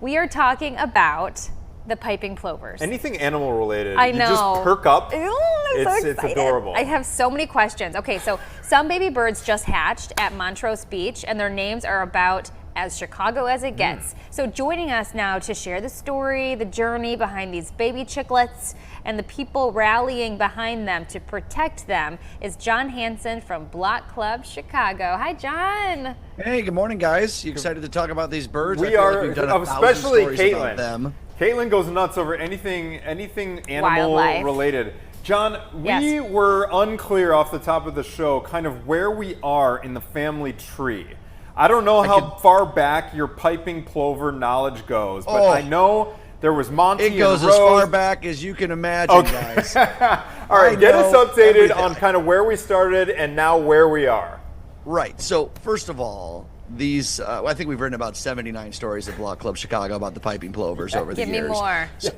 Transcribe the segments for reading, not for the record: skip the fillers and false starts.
We are talking about the piping plovers. Anything animal related. I know. You just perk up. It's adorable. I have so many questions. Okay, so some baby birds just hatched at Montrose Beach, and their names are about as Chicago as it gets. So joining us now to share the story, the journey behind these baby chicklets, and the people rallying behind them to protect them is Jon Hansen from Block Club Chicago. Hi, Jon. Hey, good morning, guys. You excited to talk about these birds? We are, we've done especially Caitlin. Them. Caitlin goes nuts over anything animal Wildlife related. Jon, we were unclear off the top of the show kind of where we are in the family tree. I don't know how far back your piping plover knowledge goes, but I know there was Monty and Rose. It goes as far back as you can imagine, guys. All right, get us updated on kind of where we started and now where we are. Right. So, first of all, these, I think we've written about 79 stories at Block Club Chicago about the piping plovers over the years. Give me more. So,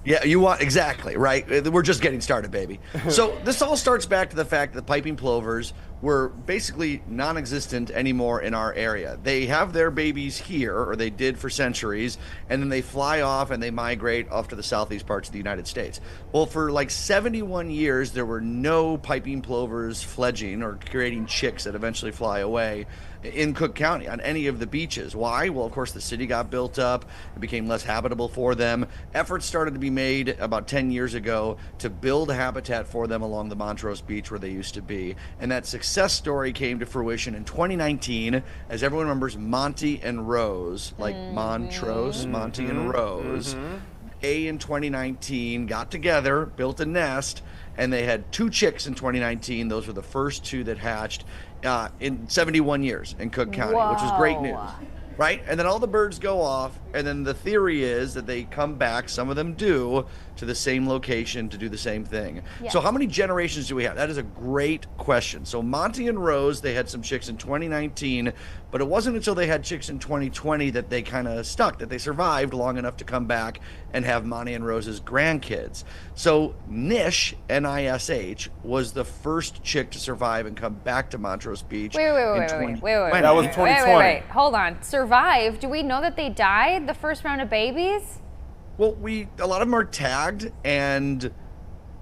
yeah, you want, exactly, right? We're just getting started, baby. So this all starts back to the fact that piping plovers were basically non-existent anymore in our area. They have their babies here, or they did for centuries, and then they fly off and they migrate off to the southeast parts of the United States. Well, for like 71 years, there were no piping plovers fledging or creating chicks that eventually fly away in Cook County on any of the beaches. Why? Well, of course, the city got built up. It became less habitable for them. Efforts started to be made about 10 years ago to build habitat for them along the Montrose Beach where they used to be. And that success story came to fruition in 2019. As everyone remembers, Monty and Rose, like Montrose, Monty and Rose. They, in 2019, got together, built a nest, and they had 2 chicks in 2019. Those were the first 2 that hatched in 71 years in Cook County, which is great news, right? And then all the birds go off, and then the theory is that they come back, some of them do, to the same location to do the same thing. Yes. So how many generations do we have? That is a great question. So Monty and Rose, they had some chicks in 2019, but it wasn't until they had chicks in 2020 that they kind of stuck, that they survived long enough to come back and have Monty and Rose's grandkids. So Nish, N-I-S-H, was the first chick to survive and come back to Montrose Beach. Wait. That was 2020. Wait. Hold on. Survived? Do we know that they died the first round of babies? Well, a lot of them are tagged, and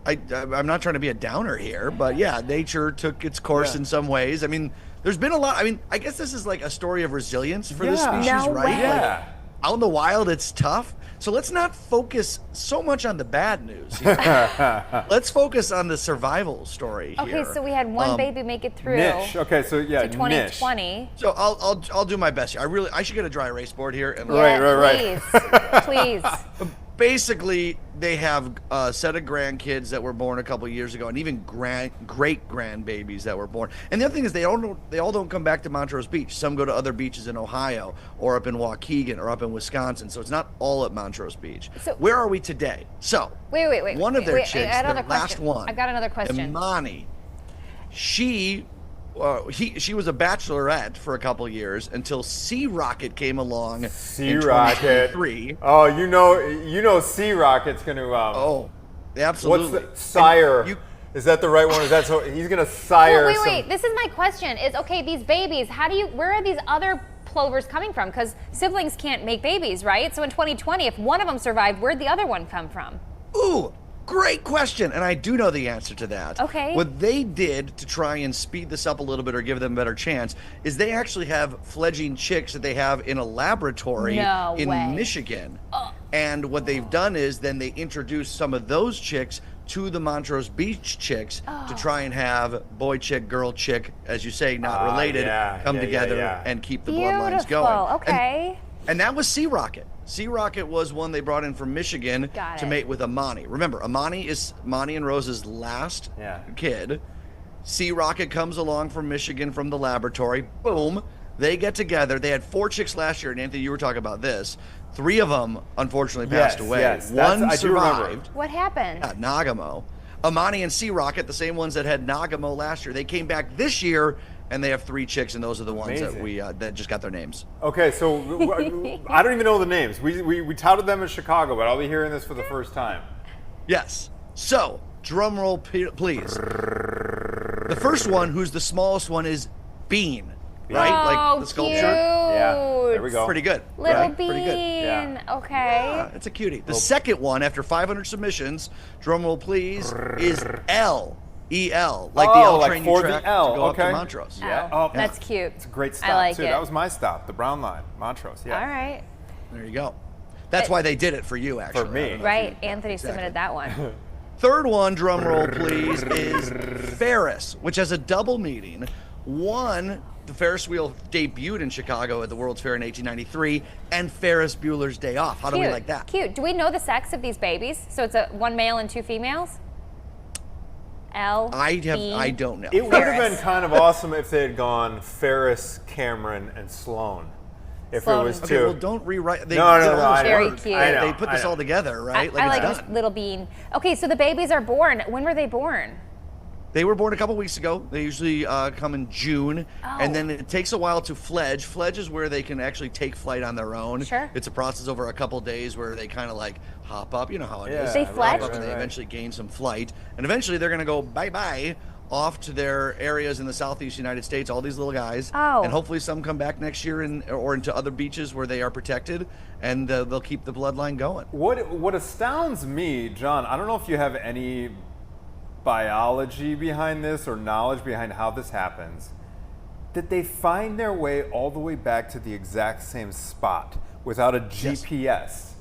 I'm not trying to be a downer here, but yeah, nature took its course in some ways. I mean, there's been a lot. I mean, I guess this is like a story of resilience for this species, right? Yeah. Like, out in the wild, it's tough. So let's not focus so much on the bad news. Let's focus on the survival story here. Okay, so we had one baby make it through. Niche. Okay, so yeah, to 2020. Niche. So I'll do my best here. I should get a dry erase board here. And Right. Please. Basically, they have a set of grandkids that were born a couple years ago, and even great grandbabies that were born. And the other thing is, they all don't come back to Montrose Beach. Some go to other beaches in Ohio, or up in Waukegan, or up in Wisconsin. So it's not all at Montrose Beach. So where are we today? So wait. One of their chicks, the last one. I've got another question. Imani, she was a bachelorette for a couple years until Sea Rocket came along. Sea Rocket. Oh, you know, Sea Rocket's going to. Oh, absolutely. What's the sire? Is that the right one? Is that so? He's going to sire. Well, wait. This is my question. Is okay. These babies. Where are these other plovers coming from? Because siblings can't make babies, right? So in 2020, if one of them survived, where'd the other one come from? Ooh. Great question, and I do know the answer to that. Okay. What they did to try and speed this up a little bit or give them a better chance is they actually have fledgling chicks that they have in a laboratory in Michigan. And what they've done is then they introduce some of those chicks to the Montrose Beach chicks to try and have boy chick, girl chick, as you say, not related, come together and keep the bloodlines going. Okay. And that was Sea Rocket. Sea Rocket was one they brought in from Michigan to mate with Imani. Remember, Imani is Monty and Rose's last kid. Sea Rocket comes along from Michigan from the laboratory. Boom. They get together. They had 4 chicks last year, and Anthony, you were talking about this. 3 of them, unfortunately, passed away. Yes, one survived. What happened? Nagamo. Imani and Sea Rocket, the same ones that had Nagamo last year, they came back this year, and they have 3 chicks, and those are the ones that that just got their names. Okay, so I don't even know the names. We touted them in Chicago, but I'll be hearing this for the first time. Yes. So, drum roll, please. The first one, who's the smallest one, is Bean. right? Oh, Like the sculpture. cute. Yeah, there we go. Pretty good. Little right? bean. Pretty good. Yeah. Okay. Yeah, it's a cutie. The second one, after 500 submissions, drum roll please, is L. E-L, like the L like train for you track the L, to go up okay. to Montrose. Yeah. Oh, Oh, that's cute. It's a great stop, I like too. it. That was my stop, the brown line, Montrose. Yeah. All right. There you go. That's why they did it for you, actually. me. I don't know. Right. Anthony submitted that one. Third one, drum roll please, is Ferris, which has a double meaning. One, the Ferris wheel debuted in Chicago at the World's Fair in 1893, and Ferris Bueller's Day Off. How do we like that? Cute. Do we know the sex of these babies? So it's one male and 2 females? I don't know. It would have been kind of awesome if they had gone Ferris, Cameron, and Sloan. If Sloan. it was two. Okay, well, don't rewrite. No, I know. Very cute. I know, They put this all together, right? I it's like done. Little Bean. Okay, so the babies are born. When were they born? They were born a couple weeks ago. They usually come in June, and then it takes a while to fledge. Fledge is where they can actually take flight on their own. Sure. It's a process over a couple days where they kind of like hop up. You know how it is. They Hop fledge? up and they eventually gain some flight, and eventually they're going to go bye-bye off to their areas in the southeast United States. All these little guys, and hopefully some come back next year or into other beaches where they are protected, and they'll keep the bloodline going. What astounds me, John, I don't know if you have any biology behind this or knowledge behind how this happens, that they find their way all the way back to the exact same spot without a GPS.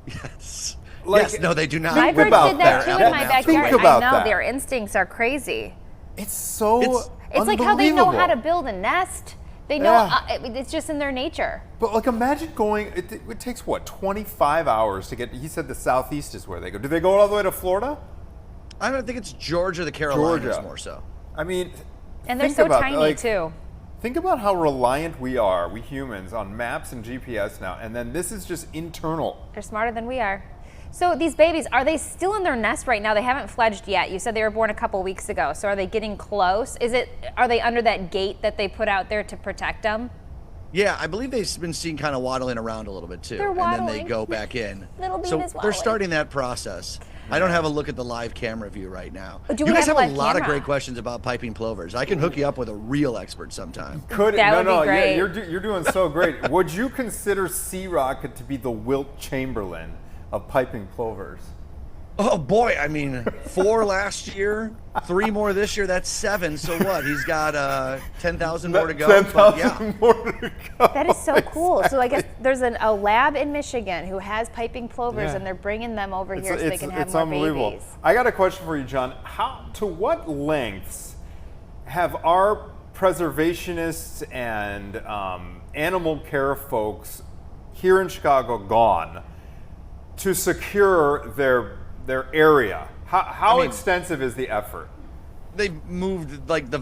Yes. Like, yes. No, they do not. My birds about did that that. too in my backyard. Think about I know, that. their instincts are crazy. It's so It's like how they know how to unbelievable. build a nest. They know Yeah. it's just in their nature. But like, imagine going. It takes what 25 hours to get. He said the southeast is where they go. Do they go all the way to Florida? I don't think it's Georgia, the Carolinas Georgia. more so. I mean, And they're think so about, tiny like, too. Think about how reliant we are, we humans, on maps and GPS now. And then this is just internal. They're smarter than we are. So these babies, are they still in their nest right now? They haven't fledged yet. You said they were born a couple weeks ago. So are they getting close? Are they under that gate that they put out there to protect them? Yeah, I believe they've been seen kind of waddling around a little bit too. They're and then waddling. they go back in. Little Bean so is they're waddling. starting that process. I don't have a look at the live camera view right now. Do you we guys have have a a live lot of camera? great questions about piping plovers. I can hook you up with a real expert sometime. That would be Yeah, great. you're doing so great. Would you consider Sea Rocket to be the Wilt Chamberlain of piping plovers? Oh boy, I mean, 4 last year, 3 more this year. That's 7. So what? He's got 10,000 more to go. 10,000 Yeah. more to go. That is so cool. So I guess there's a lab in Michigan who has piping plovers, Yeah. and they're bringing them over here so they can have it's more unbelievable. babies. I got a question for you, John. To what lengths have our preservationists and animal care folks here in Chicago gone to secure their area? How extensive is the effort? They've moved like the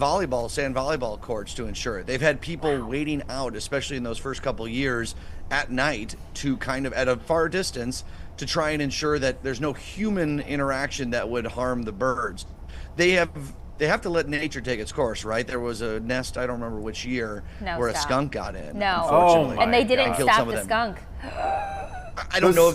sand volleyball courts to ensure it. They've had people waiting out, especially in those first couple of years at night, to kind of at a far distance to try and ensure that there's no human interaction that would harm the birds. They have to let nature take its course, right? There was a nest, I don't remember which year, where a skunk got in. No. Unfortunately. Oh And they didn't killed stop some of the them. skunk. I don't know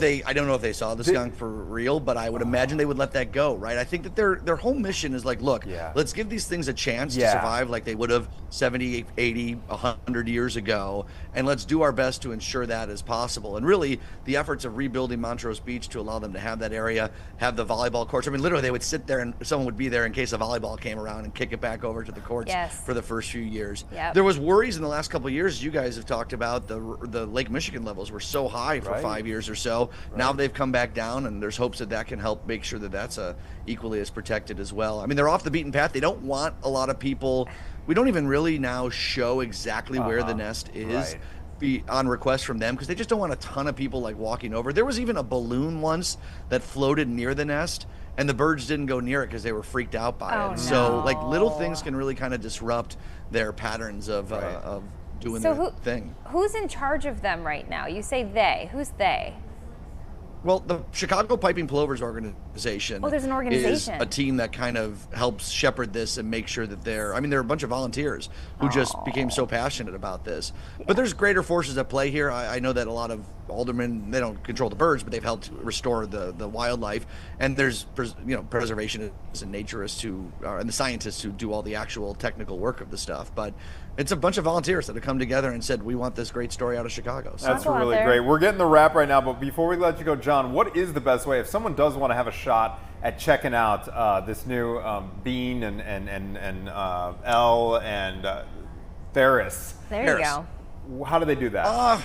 if they saw the skunk for real, but I would imagine they would let that go, right? I think that their whole mission is like, look, let's give these things a chance to survive like they would have 70, 80, 100 years ago, and let's do our best to ensure that is possible. And really, the efforts of rebuilding Montrose Beach to allow them to have that area, have the volleyball courts. I mean, literally, they would sit there and someone would be there in case a volleyball came around and kick it back over to the courts for the first few years. Yep. There was worries in the last couple of years, you guys have talked about, the Lake Michigan levels were so high for 5 years or so. Now they've come back down, and there's hopes that can help make sure that that's equally as protected as well. I mean, they're off the beaten path. They don't want a lot of people. We don't even really now show exactly where the nest is be on request from them, because they just don't want a ton of people like walking over. There was even a balloon once that floated near the nest, and the birds didn't go near it because they were freaked out by it. So like little things can really kind of disrupt their patterns of doing their thing. Who's in charge of them right now? You say they. Who's they? Well, the Chicago Piping Plovers organization. Oh, there's an organization. Is a team that kind of helps shepherd this and make sure that there are a bunch of volunteers who just became so passionate about this. But there's greater forces at play here. I know that a lot of aldermen, they don't control the birds, but they've helped restore the wildlife. And there's preservationists and naturists and the scientists who do all the actual technical work of the stuff. But it's a bunch of volunteers that have come together and said, we want this great story out of Chicago. So. That's really great. We're getting the wrap right now, but before we let you go, Jon, what is the best way if someone does want to have a shot at checking out this new Bean and Elle and Ferris? There you go. How do they do that?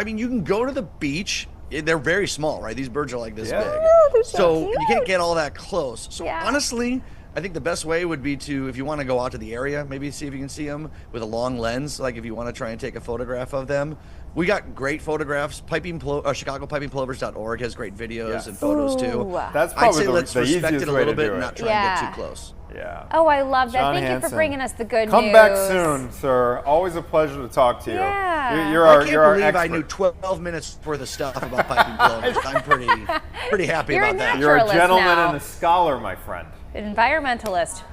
You can go to the beach. They're very small, right? These birds are like this big. Oh, they're so cute. You can't get all that close. So Yeah. honestly, I think the best way would be to, if you want to go out to the area, maybe see if you can see them with a long lens, like if you want to try and take a photograph of them. We got great photographs. ChicagoPipingPlovers.org has great videos and photos too. Ooh. That's I'd probably say let's the respect easiest it a way little to bit do and it. not try and get too close. Yeah. Oh, I love that. Jon Thank you Hansen. for bringing us the good news. Come back soon, sir. Always a pleasure to talk to you. Yeah. You're I our, can't you're our believe expert. I knew 12 minutes worth of stuff about piping plovers. I'm pretty happy You're about a that. You're a naturalist gentleman now. and a scholar, my friend. Environmentalist.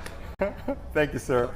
Thank you, sir.